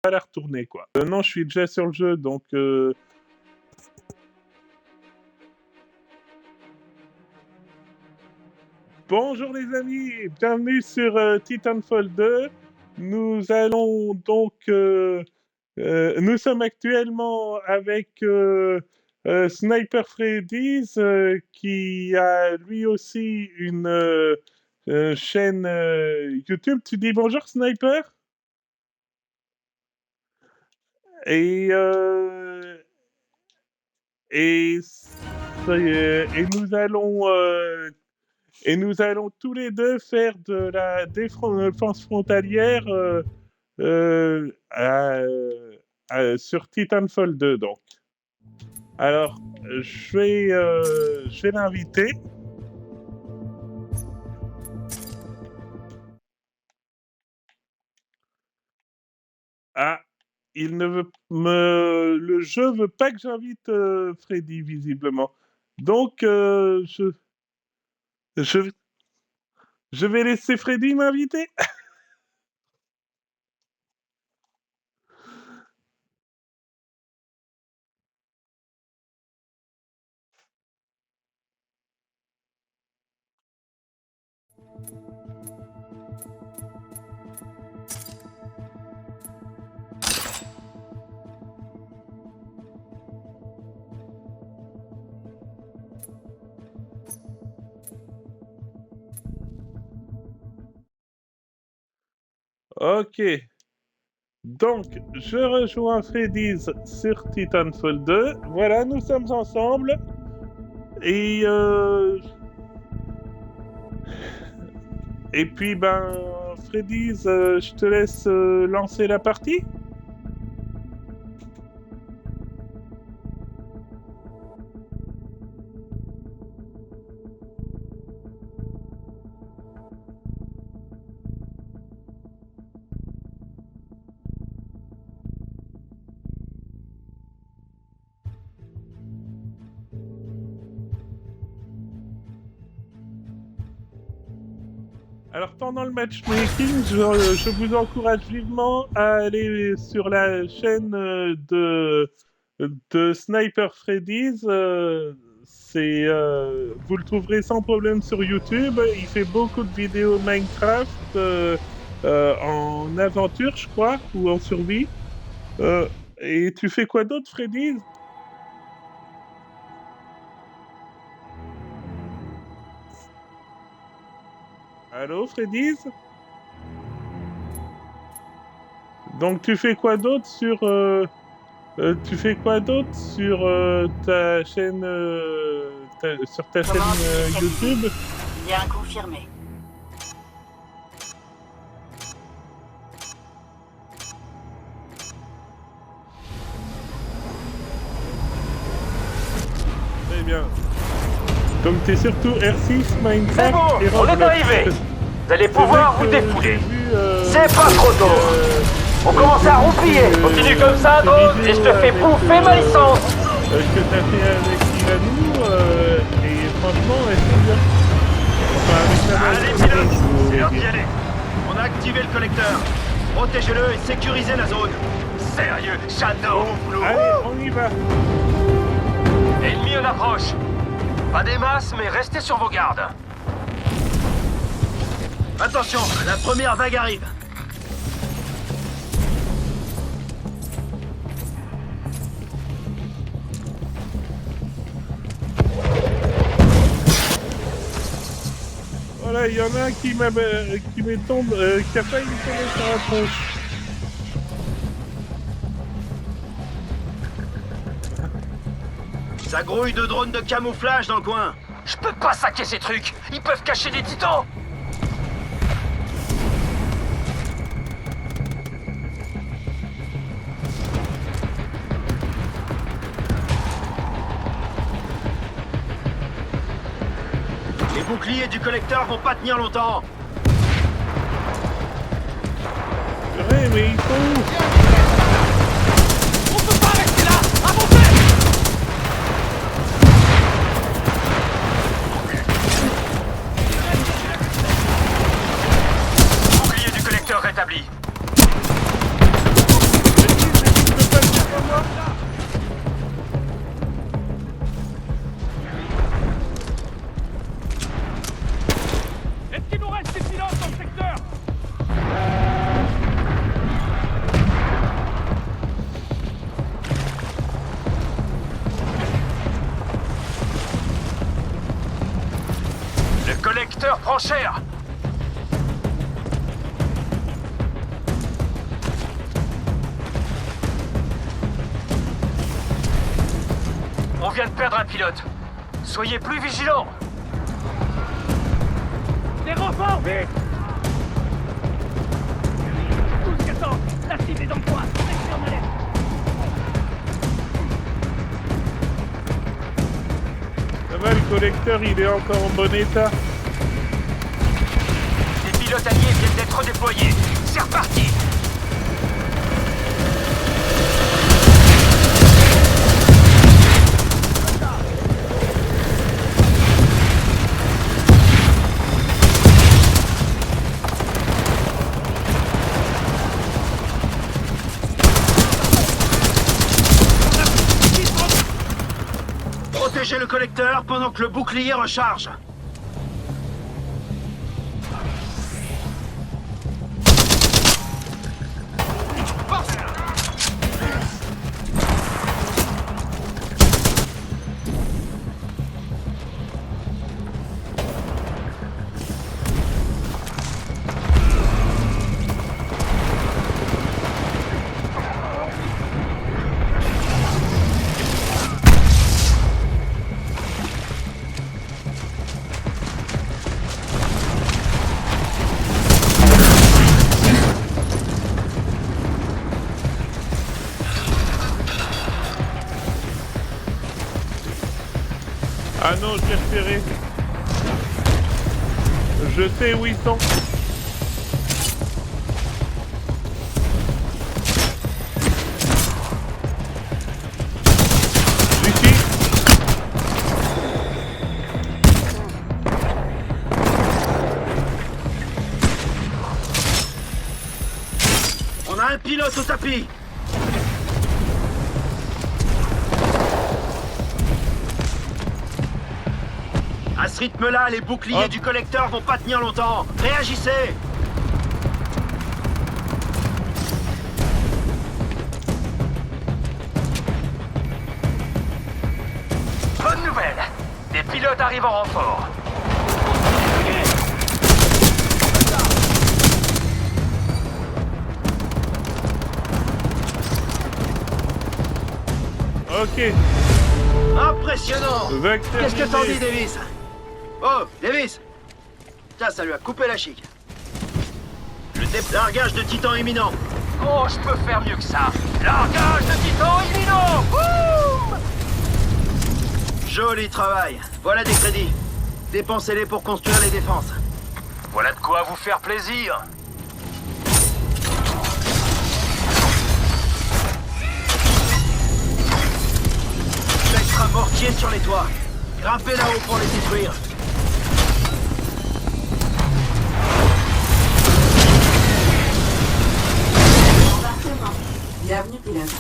pas la retourner, quoi. Non, je suis déjà sur le jeu, donc... Bonjour les amis, bienvenue sur Titanfall 2. Nous allons donc... nous sommes actuellement avec Sniper Freddy's qui a lui aussi une chaîne YouTube. Tu dis bonjour Sniper? Et, et, et nous allons tous les deux faire de la défense frontalière sur Titanfall 2, donc. Alors, je vais l'inviter. Ah, le jeu veut pas que j'invite Freddy, visiblement. Donc, je vais laisser Freddy m'inviter. Ok. Donc, je rejoins Freddy's sur Titanfall 2. Voilà, nous sommes ensemble. Et puis, Freddy's, je te laisse lancer la partie. Alors pendant le matchmaking, je vous encourage vivement à aller sur la chaîne de Sniper Freddy's. Vous le trouverez sans problème sur YouTube. Il fait beaucoup de vidéos Minecraft en aventure, je crois, ou en survie. Et tu fais quoi d'autre, Freddy's? Allô, Freddy's? Donc tu fais quoi d'autre sur ta chaîne YouTube? Bien confirmé. Très bien. Donc t'es surtout R6, Minecraft C'est bon, et on est arrivé. Vous allez pouvoir vous défouler. C'est pas trop tôt. On commence à roupiller. Continue comme ça, Dose, et je te fais bouffer ma licence. Que t'as fait avec Ilanou, et franchement, c'est bien. Enfin, avec Allez, pilote, c'est l'heure d'y aller. On a activé le collecteur. Protégez-le et sécurisez la zone. Sérieux, j'adore mon boulot. Allez, on y va. Ennemi en approche. Pas des masses, mais restez sur vos gardes. Attention, la première vague arrive. Voilà, il y en a un qui a failli me tomber sur la tronche. Ça grouille de drones de camouflage dans le coin. Je peux pas saquer ces trucs. Ils peuvent cacher des titans. Les boucliers du collecteur vont pas tenir longtemps. Ouais, mais il faut... On peut pas rester là. Avancez. Bouclier du collecteur rétabli. cluster prend cher. On vient de perdre un pilote. Soyez plus vigilants. Des renforts, vite! Tous 14, la cible est en pointe. Section alerte. Ça va, le collecteur, il est encore en bon état. Les pilotes alliés viennent d'être déployés. C'est reparti! Protégez le collecteur pendant que le bouclier recharge. Ah non, je l'ai repéré. Je sais où ils sont. Ici. On a un pilote au tapis. À ce rythme-là, les boucliers du collecteur vont pas tenir longtemps. Réagissez! Bonne nouvelle! Des pilotes arrivent en renfort. Ok. Impressionnant! Vecteur Qu'est-ce que t'en miné. dis, Davis? Oh, Davis! Tiens, ça lui a coupé la chic. Le largage de titan imminent. Oh, je peux faire mieux que ça. Largage de titan imminent! Boum! Joli travail. Voilà des crédits. Dépensez-les pour construire les défenses. Voilà de quoi vous faire plaisir. Spectre à mortier sur les toits. Grimpez là-haut pour les détruire. Embarquement. Bienvenue, pilote.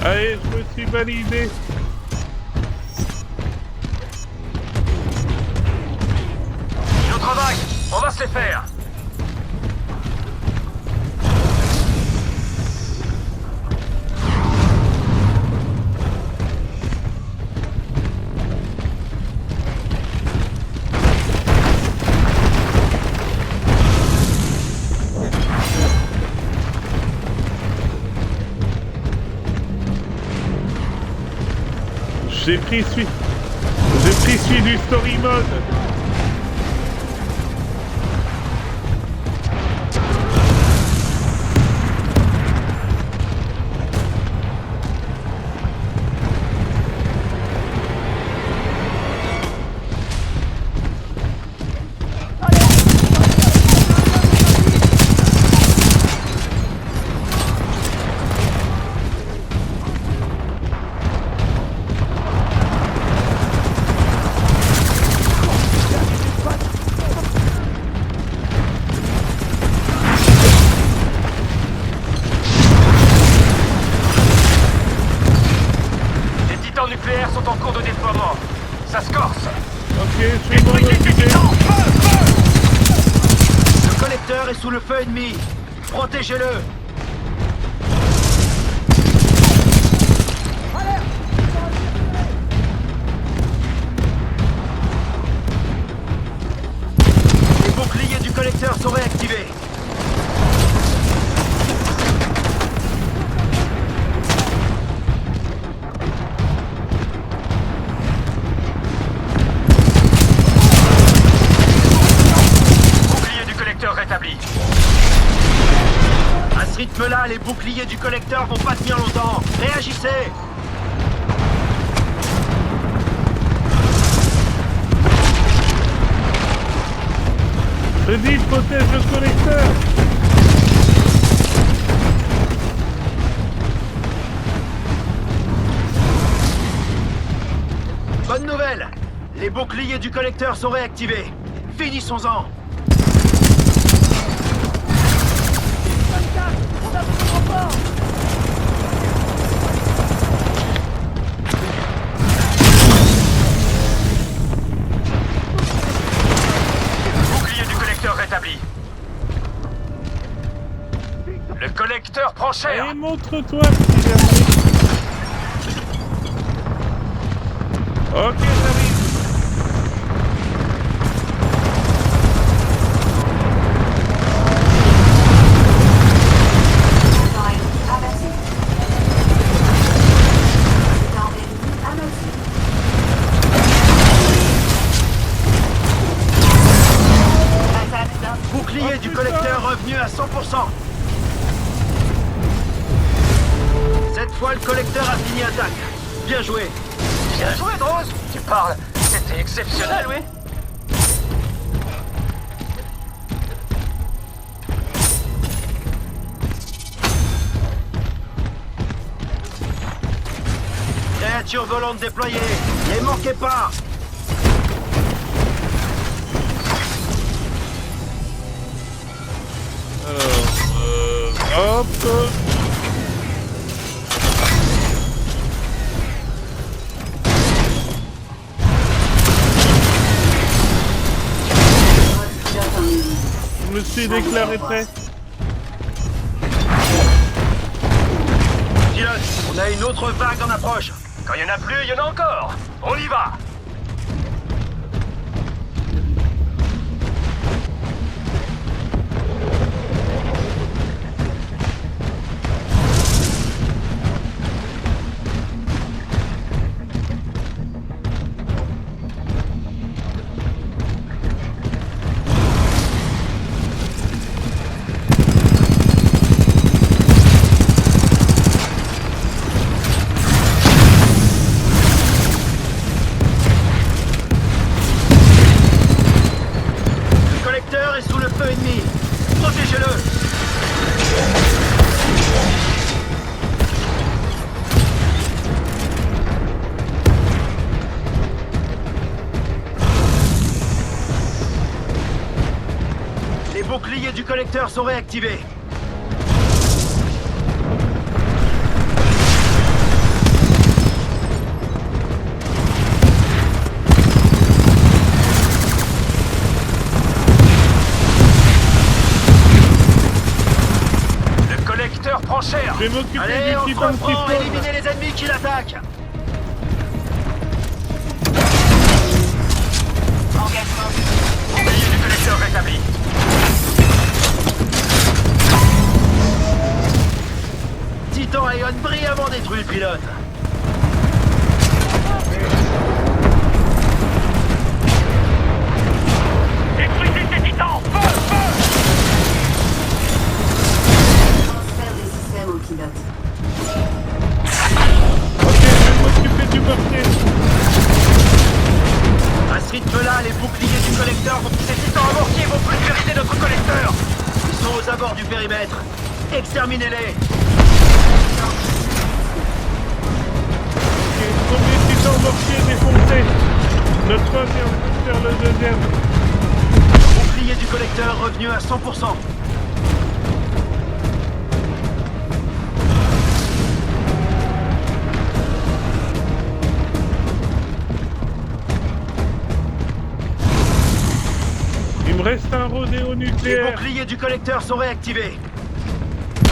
Allez, je me suis validé. Au travail, on va se les faire. J'ai pris celui du story mode. Les titans nucléaires sont en cours de déploiement. Ça se corse. Ok, je vais m'en Détruisez ces occuper. titans! Feu, feu! Le collecteur est sous le feu ennemi. Protégez-le. là, les boucliers du collecteur vont pas tenir longtemps. Réagissez! Freddy, protège le collecteur. Bonne nouvelle! Les boucliers du collecteur sont réactivés. Finissons-en! Bouclier du collecteur rétabli. Le collecteur prend cher. Et montre-toi, petit dernier. Ok, j'arrive. Bouclier du collecteur revenu à 100%. Cette fois, le collecteur a fini attaque. Bien joué. Bien joué, Droz. Tu parles. C'était exceptionnel, oui. Créature volante déployée. Ne manquez pas. Alors, hop. Je me suis déclaré prêt. Pilote, on a une autre vague en approche. Quand il y en a plus, il y en a encore. On y va. Le collecteur est sous le feu ennemi. Protégez-le. Les boucliers du collecteur sont réactivés. Le collecteur prend cher. Je vais m'occuper Allez, du on petit se reprend, antiphone. éliminez les ennemis qui l'attaquent. Bouclier du collecteur rétabli. Titan Ion brillamment détruit le pilote. Détruisez ces titans. Feu, feu. Transfert des systèmes au pilote. Ok, je vais m'occuper du mortier. À ce rythme-là, les boucliers du collecteur vont... Ces titans amortiers vont pulvériser notre collecteur. Ils sont aux abords du périmètre. Exterminez-les. Ok, premier titan mortier défoncé. Notre phase est en train de faire le deuxième. Bouclier du collecteur revenu à 100%. Il me reste un rodéo Les nucléaire. boucliers du collecteur sont réactivés.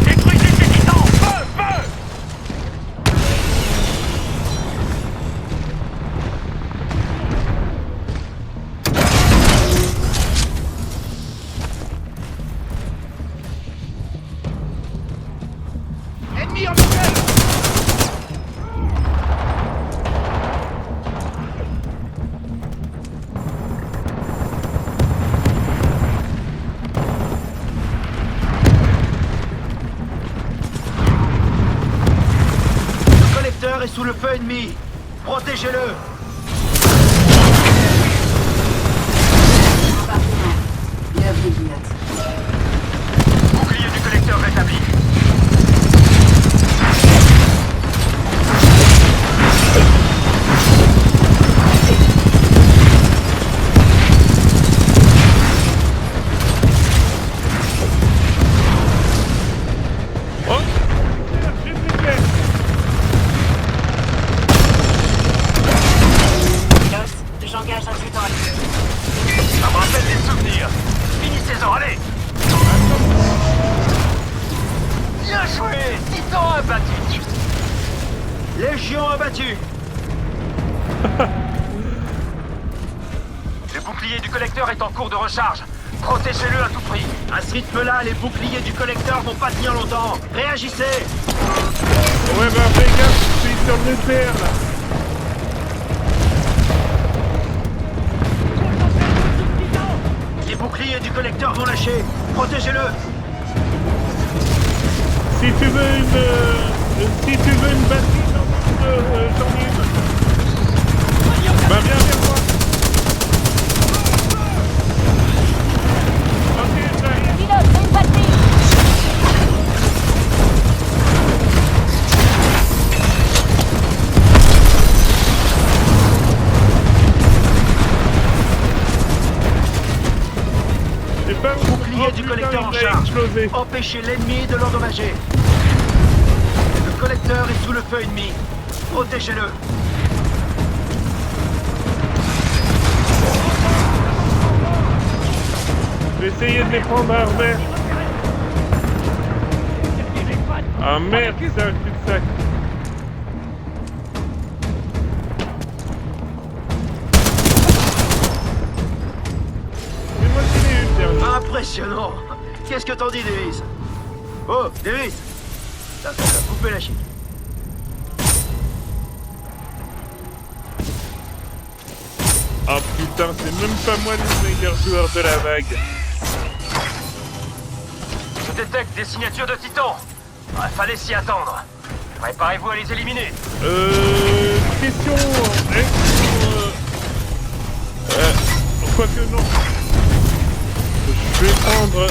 Détruisez ces titans. Feu, feu. Ennemi en visuel. sous le feu ennemi. Protégez-le. Appartement. Bien vu, Kinato. Bouclier du collecteur rétabli. Oh, j'ai plus clair. Pilote, j'engage un titan. Ça me rappelle des souvenirs. Finissez-en, allez. Bien joué. Titan abattu. Légion abattue. Le bouclier du collecteur est en cours de recharge. Protégez-le à tout prix. À ce rythme-là, les boucliers du collecteur vont pas tenir longtemps. Réagissez. Ouais, bah fais gaffe, je suis sur le nucléaire là. Les boucliers du collecteur vont lâcher. Protégez-le. Si tu veux une batterie, j'en ai une. Bah viens vers moi. Ok, j'arrive. Pilote, une batterie. J'ai pas Bouclier du putain, collecteur en il a charge. explosé. Empêchez l'ennemi de l'endommager. Le collecteur est sous le feu ennemi. Protégez-le. Je vais essayer de les prendre à revers. Ah merde, c'est un cul-de-sac. Mais moi j'en ai une dernière. Impressionnant. Qu'est-ce que t'en dis, Davis? Oh, Davis. Ça va couper la chic. Ah putain, c'est même pas moi le meilleur joueur de la vague. Je détecte des signatures de Titan. Ouais, fallait s'y attendre. Préparez-vous à les éliminer. Question, quoique non. Je vais prendre...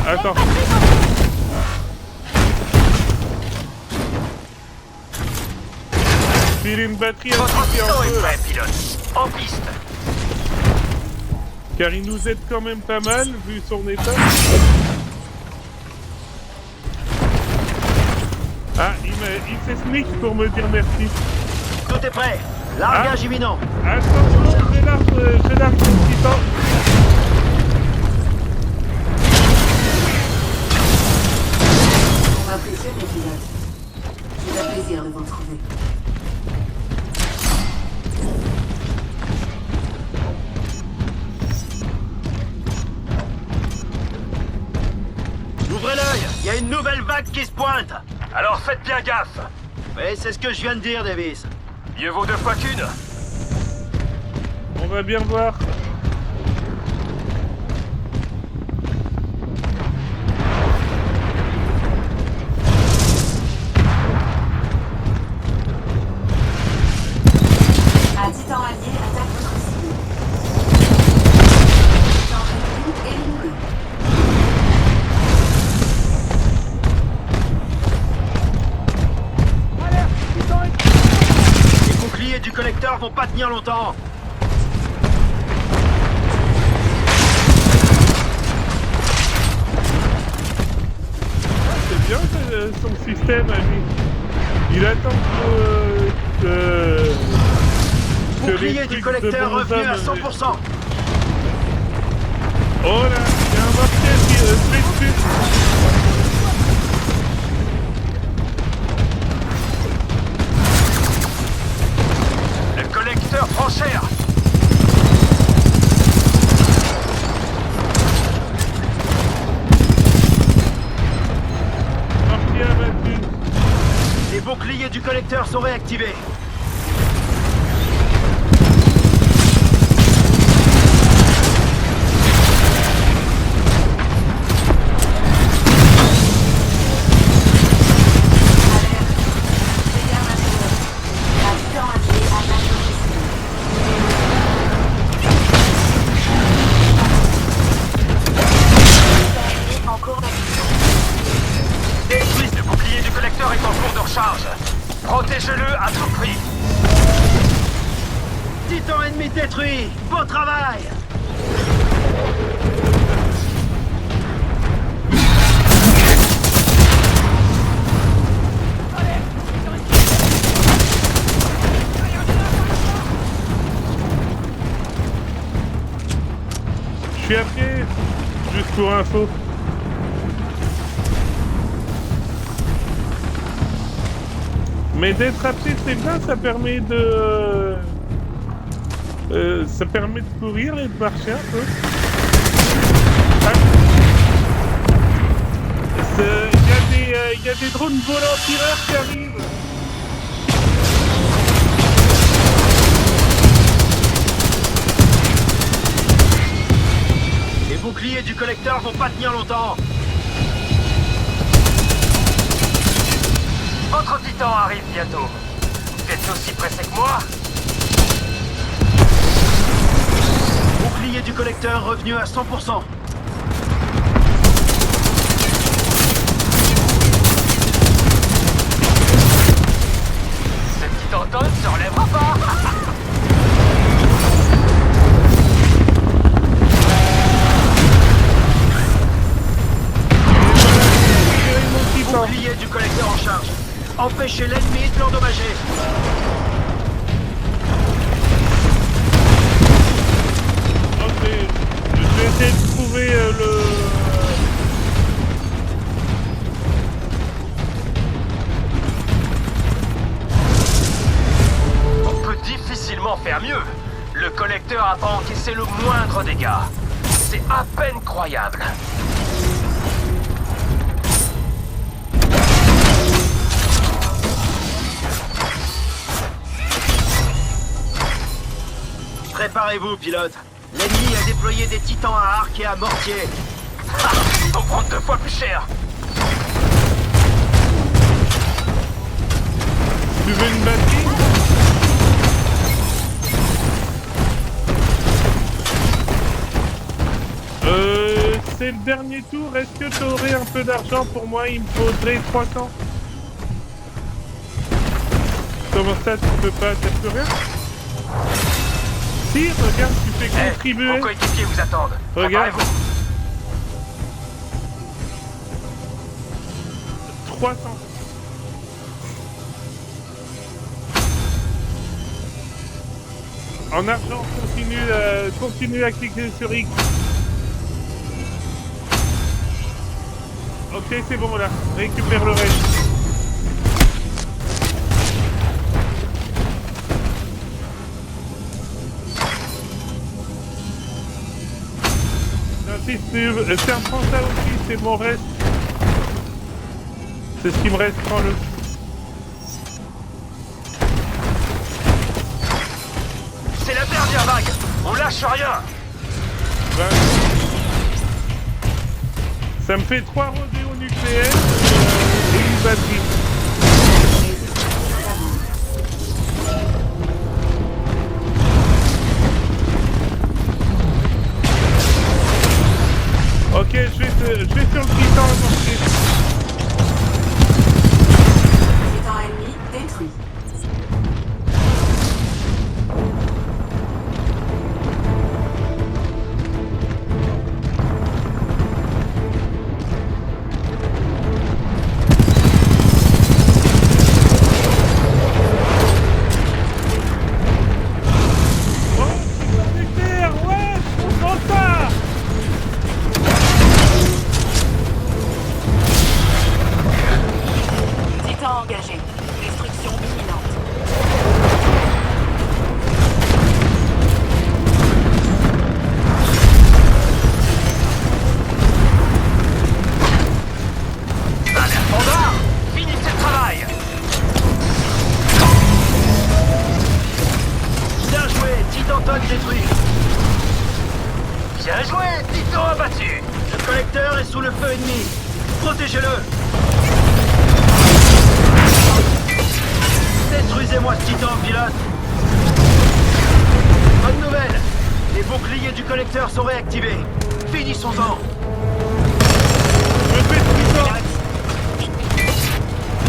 Attends. File une batterie à Votre piquer en Titan est feu là. prêt, pilote. En piste. Car il nous aide quand même pas mal, vu son état. Ah, il fait sneak pour me dire merci. Tout est prêt. Largage imminent. Attention, j'ai l'arme de Titan. On m'impressionne, pilote. C'est un plaisir de vous retrouver. Ouvrez l'œil. Il y a une nouvelle vague qui se pointe. Alors faites bien gaffe. Oui, c'est ce que je viens de dire, Davis. Mieux vaut deux fois qu'une. On va bien voir. Un titan allié attaque votre cible. Titan ennemi éliminé. Les boucliers du collecteur vont pas tenir longtemps. C'est bien son système à lui. Il attend que Bouclier les du trucs collecteur de revenu à bonhomme- 100%. Oh là, il y a un mortier qui se fait dessus. Le collecteur prend cher. Mortier abattu. Les boucliers du collecteur sont réactivés. Protégez-le à tout prix. Titan ennemi détruit. Beau travail. Je suis à pied, juste pour info. Mais d'être à pied, c'est bien, ça permet de... ça permet de courir et de marcher un peu. Il y a des drones volants tireurs qui arrivent. Les boucliers du collecteur vont pas tenir longtemps. Votre titan arrive bientôt. Vous êtes aussi pressé que moi? Bouclier du collecteur revenu à 100%. Ce petit Anton ne se relèvera pas. Bouclier du collecteur en charge. Empêchez l'ennemi de l'endommager. Ok, je vais essayer de trouver le... On peut difficilement faire mieux. Le collecteur a pas encaissé le moindre dégât. C'est à peine croyable. Préparez-vous, pilote. L'ennemi a déployé des titans à arc et à mortier. Ah, ils vont prendre 2 fois plus cher. Tu veux une batterie? C'est le dernier tour. Est-ce que tu aurais un peu d'argent pour moi? Il me faudrait 300. Comment ça, tu peux pas? T'as plus rien? Si, regarde, tu fais contribuer. Vos coéquipiers vous attendent. Regarde. Préparez-vous. 300. En argent, continue à cliquer sur X. Ok, c'est bon là. Récupère le reste. Si tiens, prends ça aussi, c'est mon reste. C'est ce qui me reste, prends-le. C'est la dernière vague. On lâche rien. Ben, ça me fait 3 rodéos nucléaires et une batterie. Ok, je vais sur le titan à marcher. Titan ennemi détruit. Oh, titan nucléaire, ouais, on prend ça. Titan engagé. Destruction imminente. Alerte standard. Finissez le travail. Bien joué, Titanton détruit. Bien joué, titan abattu. Le collecteur est sous le feu ennemi. Protégez-le. Détruisez-moi ce titan, pilote. Bonne nouvelle. Les boucliers du collecteur sont réactivés. Finissons-en. Je fais le titan.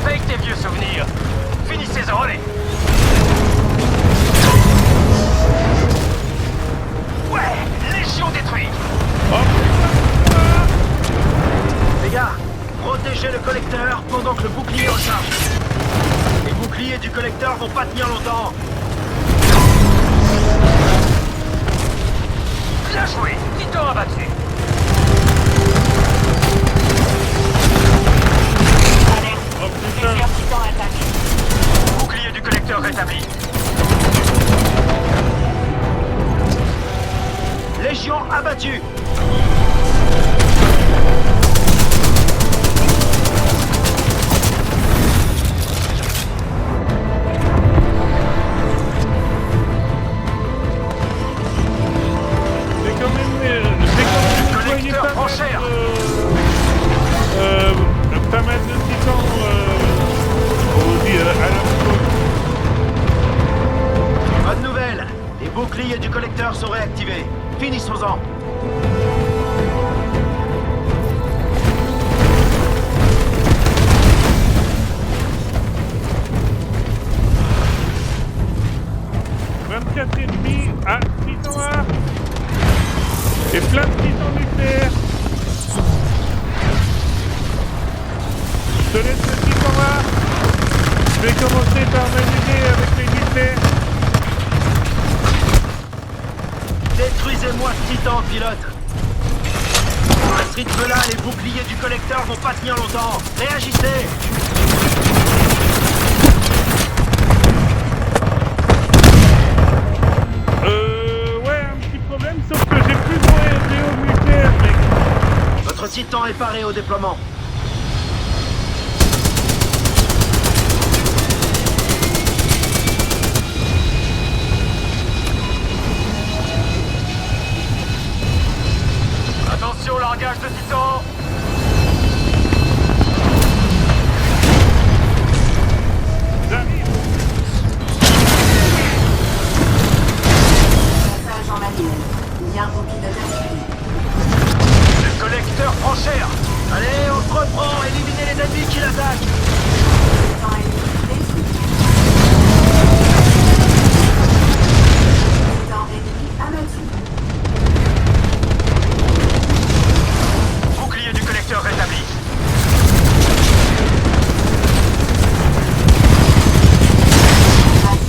Fake tes vieux souvenirs. Finissez Ici César, relais. Ouais, Légion détruite. Les gars, protégez le collecteur pendant que le bouclier recharge. Les boucliers du collecteur vont pas tenir longtemps. Bien joué, Titan abattu. Oh putain. Bouclier du collecteur rétabli. Légion abattue. J'ai quand même nettoyé pas mal de titans à la fois. Bonne nouvelle, les boucliers du collecteur sont réactivés. Finissons-en. Ennemis à Titan A et plein de titans nucléaires. Je te laisse le titan A. Je vais commencer par m'amuser avec les nucléaires. Détruisez-moi ce titan, pilote. À ce rythme-là, les boucliers du collecteur vont pas tenir longtemps. Réagissez. Ouais, un petit problème, sauf que j'ai plus de géo nucléaire, mec. Votre titan est paré au déploiement. Attention, largage de Titan. J'arrive. Passage en manuel. Lien au pilote assuré. Le collecteur prend cher. Allez, on se reprend. Éliminez les ennemis qui l'attaquent. Temps ennemi détruit. Temps ennemi abattu. Bouclier du collecteur rétabli.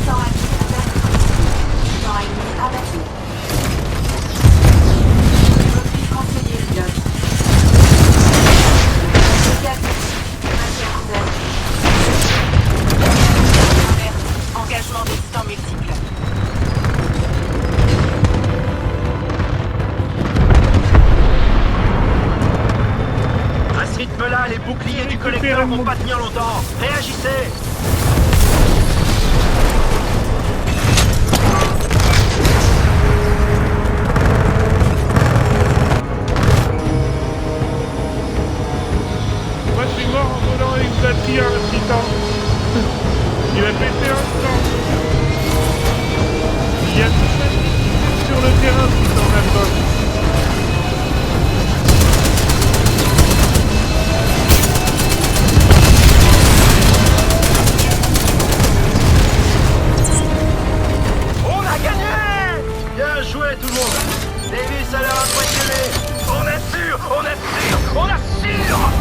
Temps ennemi abattu. Temps ennemi abattu. Repli conseillé, pilote. Engagement des titans multiples. À ce rythme-là, les boucliers du collecteur vont pas tenir longtemps. Réagissez. Moi, je suis mort en volant avec Zati, un titan. Il va péter un temps. Il y a tout ça sur le terrain, titan, là-bas. On a gagné. Bien joué, tout le monde. Davis a l'air impressionné. On assure, on assure, on assure.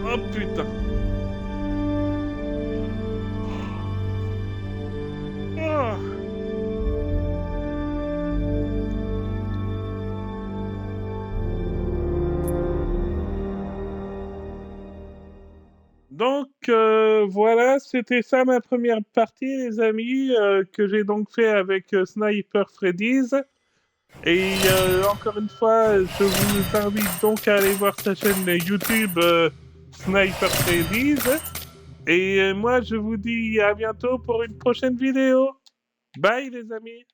Oh putain. Ah. Donc voilà, c'était ça ma première partie, les amis, que j'ai donc fait avec Sniper Freddy's. Et encore une fois, je vous invite donc à aller voir sa chaîne YouTube Sniper Freddy's. Et moi, je vous dis à bientôt pour une prochaine vidéo. Bye les amis.